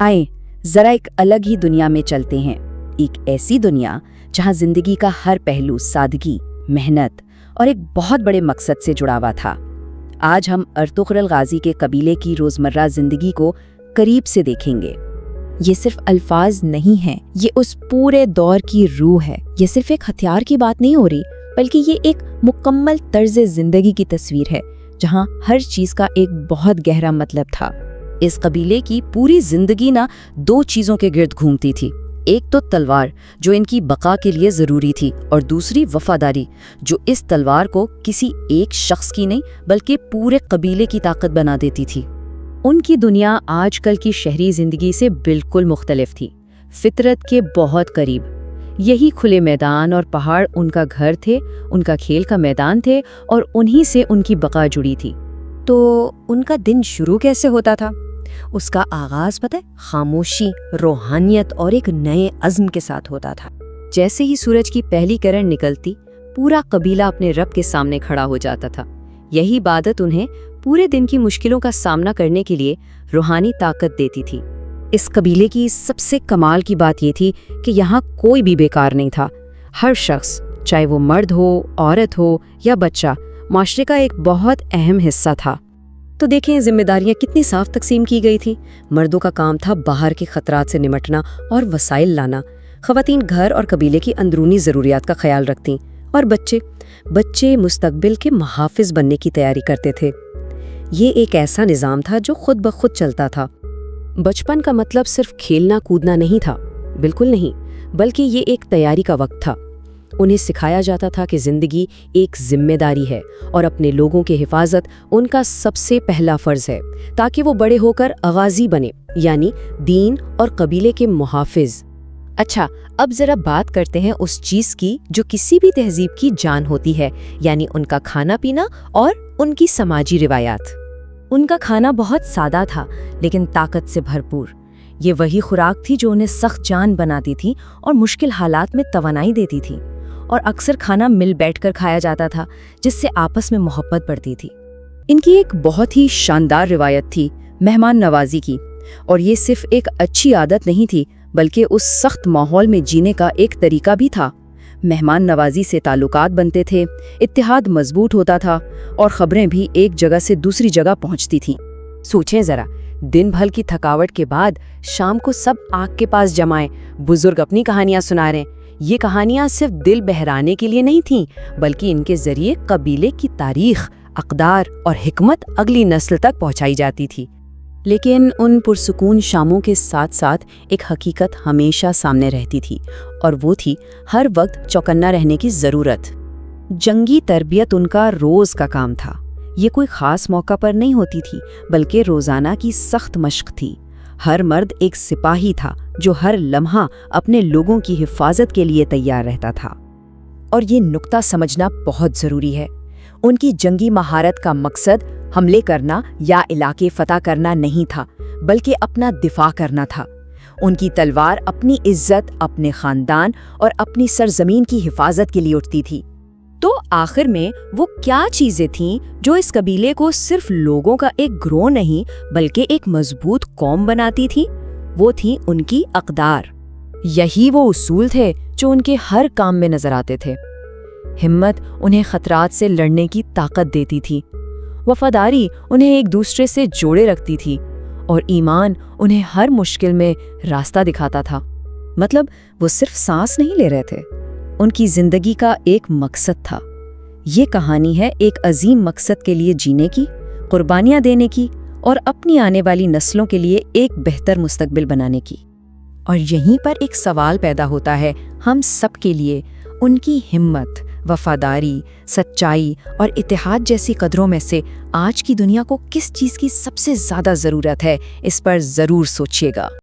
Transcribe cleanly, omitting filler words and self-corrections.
आए जरा एक अलग ही दुनिया में चलते हैं, एक ऐसी दुनिया जहां जिंदगी का हर पहलू सादगी, मेहनत और एक बहुत बड़े मकसद से जुड़ा हुआ था। आज हम अर्तुगरुल गाजी के कबीले की रोजमर्रा जिंदगी को करीब से देखेंगे। ये सिर्फ अल्फाज नहीं हैं, ये उस पूरे दौर की रूह है। ये सिर्फ एक हथियार की बात नहीं हो रही, बल्कि ये एक मुकम्मल तर्ज जिंदगी की तस्वीर है जहां हर चीज का एक बहुत गहरा मतलब था। इस कबीले की पूरी जिंदगी ना दो चीजों के गिर्द घूमती थी। एक तो तलवार जो इनकी बका के लिए जरूरी थी, और दूसरी वफादारी जो इस तलवार को किसी एक शख्स की नहीं बल्कि पूरे कबीले की ताकत बना देती थी। उनकी दुनिया आजकल की शहरी जिंदगी से बिल्कुल मुख्तलिफ थी, फितरत के बहुत करीब। यही खुले मैदान और पहाड़ उनका घर थे, उनका खेल का मैदान थे, और उन्हीं से उनकी बका जुड़ी थी। तो उनका दिन शुरू कैसे होता था? उसका आगाज पता है, खामोशी, रूहानियत और एक नए अज़्म के साथ होता था। जैसे ही सूरज की पहली किरण निकलती, पूरा कबीला अपने रब के सामने खड़ा हो जाता था। यही इबादत उन्हें पूरे दिन की मुश्किलों का सामना करने के लिए रूहानी ताकत देती थी। इस कबीले की सबसे कमाल की बात ये थी कि यहाँ कोई भी बेकार नहीं था। हर शख्स, चाहे वो मर्द हो, औरत हो या बच्चा, माशरे का एक बहुत अहम हिस्सा था। तो देखें जिम्मेदारियां कितनी साफ तकसीम की गई थी। मर्दों का काम था बाहर के खतरात से निमटना और वसाइल लाना। ख़वातीन घर और कबीले की अंदरूनी ज़रूरियात का ख्याल रखती, और बच्चे मुस्तकबिल के मुहाफिज बनने की तैयारी करते थे। ये एक ऐसा निज़ाम था जो खुद ब खुद चलता था। बचपन का मतलब सिर्फ खेलना कूदना नहीं था, बिल्कुल नहीं, बल्कि ये एक तैयारी का वक्त था। उन्हें सिखाया जाता था कि ज़िंदगी एक जिम्मेदारी है और अपने लोगों की हिफाजत उनका सबसे पहला फ़र्ज़ है, ताकि वो बड़े होकर अगाज़ी बने, यानी दीन और कबीले के मुहाफिज। अच्छा, अब ज़रा बात करते हैं उस चीज़ की जो किसी भी तहजीब की जान होती है, यानी उनका खाना पीना और उनकी समाजी रिवायात। उनका खाना बहुत सादा था, लेकिन ताकत से भरपूर। ये वही खुराक थी जो उन्हें सख्त जान बनाती थी और मुश्किल हालात में तवानाई देती थी। और अक्सर खाना मिल बैठकर खाया जाता था, जिससे आपस में मोहब्बत बढ़ती थी। इनकी एक बहुत ही शानदार रिवायत थी मेहमान नवाजी की, और ये सिर्फ एक अच्छी आदत नहीं थी, बल्कि उस सख्त माहौल में जीने का एक तरीका भी था। मेहमान नवाजी से ताल्लुकात बनते थे, इत्तेहाद मजबूत होता था, और खबरें भी एक जगह से दूसरी जगह पहुंचती थीं। सोचें जरा, दिन भर की थकावट के बाद शाम को सब आग के पास जमाए, बुजुर्ग अपनी कहानियां सुना रहे। ये कहानियां सिर्फ दिल बहराने के लिए नहीं थीं, बल्कि इनके जरिए कबीले की तारीख, अक़दार और हिकमत अगली नस्ल तक पहुंचाई जाती थी। लेकिन उन पुरसुकून शामों के साथ साथ एक हकीकत हमेशा सामने रहती थी, और वो थी हर वक्त चौकन्ना रहने की ज़रूरत। जंगी तरबियत उनका रोज़ का काम था। ये कोई ख़ास मौका पर नहीं होती थी, बल्कि रोज़ाना की सख्त मश्क थी। हर मर्द एक सिपाही था जो हर लम्हा अपने लोगों की हिफाजत के लिए तैयार रहता था। और ये नुक्ता समझना बहुत ज़रूरी है। उनकी जंगी महारत का मकसद हमले करना या इलाके फतह करना नहीं था, बल्कि अपना दिफा करना था। उनकी तलवार अपनी इज्जत, अपने ख़ानदान और अपनी सरजमीन की हिफाजत के लिए उठती थी। तो आखिर में वो क्या चीज़ें थीं जो इस कबीले को सिर्फ लोगों का एक ग्रोह नहीं, बल्कि एक मजबूत कौम बनाती थी? वो थी उनकी अक़दार। यही वो उसूल थे जो उनके हर काम में नजर आते थे। हिम्मत उन्हें खतरात से लड़ने की ताकत देती थी, वफादारी उन्हें एक दूसरे से जोड़े रखती थी, और ईमान उन्हें हर मुश्किल में रास्ता दिखाता था। मतलब वो सिर्फ सांस नहीं ले रहे थे, उनकी जिंदगी का एक मकसद था। ये कहानी है एक अजीम मकसद के लिए जीने की, कुर्बानियां देने की, और अपनी आने वाली नस्लों के लिए एक बेहतर मुस्तकबिल बनाने की। और यहीं पर एक सवाल पैदा होता है हम सब के लिए, उनकी हिम्मत, वफादारी, सच्चाई और इत्तेहाद जैसी कदरों में से आज की दुनिया को किस चीज़ की सबसे ज़्यादा ज़रूरत है? इस पर ज़रूर सोचिएगा।